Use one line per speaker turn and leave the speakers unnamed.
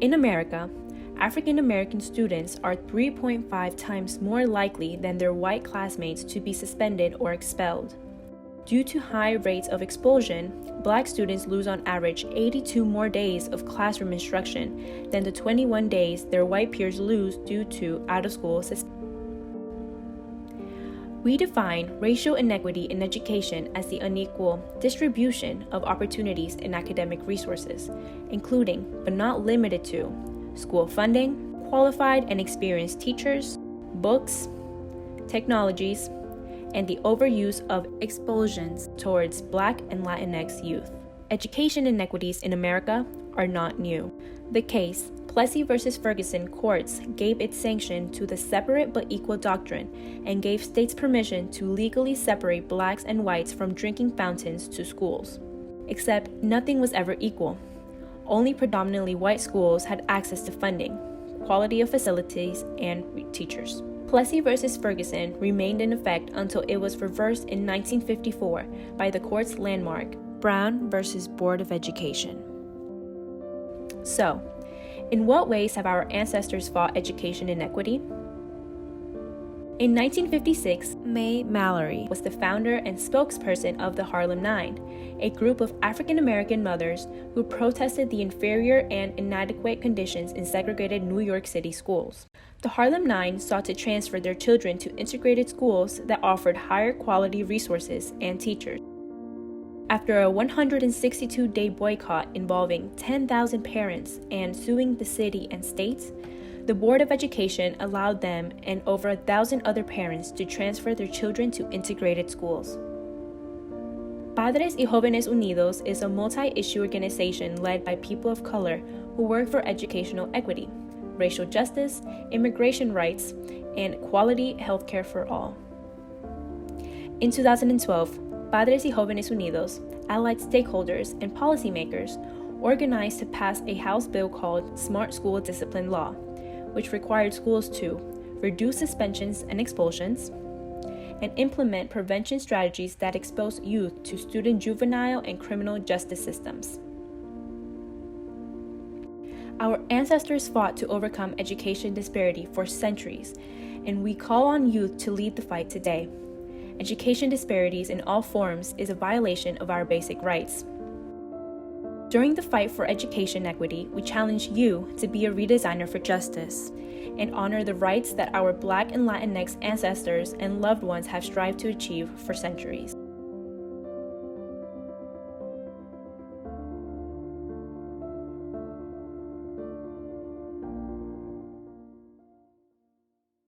In America, African American students are 3.5 times more likely than their white classmates to be suspended or expelled. Due to high rates of expulsion, Black students lose on average 82 more days of classroom instruction than the 21 days their white peers lose due to out-of-school suspension. We define racial inequity in education as the unequal distribution of opportunities in academic resources, including, but not limited to, school funding, qualified and experienced teachers, books, technologies, and the overuse of expulsions towards Black and Latinx youth. Education inequities in America are not new. The case, Plessy v. Ferguson courts gave its sanction to the separate but equal doctrine and gave states permission to legally separate Blacks and whites from drinking fountains to schools. Except nothing was ever equal. Only predominantly white schools had access to funding, quality of facilities, and teachers. Plessy v. Ferguson remained in effect until it was reversed in 1954 by the court's landmark, Brown v. Board of Education. So, in what ways have our ancestors fought education inequity? In 1956, Mae Mallory was the founder and spokesperson of the Harlem Nine, a group of African American mothers who protested the inferior and inadequate conditions in segregated New York City schools. The Harlem Nine sought to transfer their children to integrated schools that offered higher quality resources and teachers. After a 162-day boycott involving 10,000 parents and suing the city and states, the Board of Education allowed them and over 1,000 other parents to transfer their children to integrated schools. Padres y Jóvenes Unidos is a multi-issue organization led by people of color who work for educational equity, racial justice, immigration rights, and quality healthcare for all. In 2012, Padres y Jóvenes Unidos, allied stakeholders, and policymakers organized to pass a House bill called Smart School Discipline Law, which required schools to reduce suspensions and expulsions, and implement prevention strategies that expose youth to student juvenile and criminal justice systems. Our ancestors fought to overcome education disparity for centuries, and we call on youth to lead the fight today. Education disparities in all forms is a violation of our basic rights. During the fight for education equity, we challenge you to be a redesigner for justice and honor the rights that our Black and Latinx ancestors and loved ones have strived to achieve for centuries.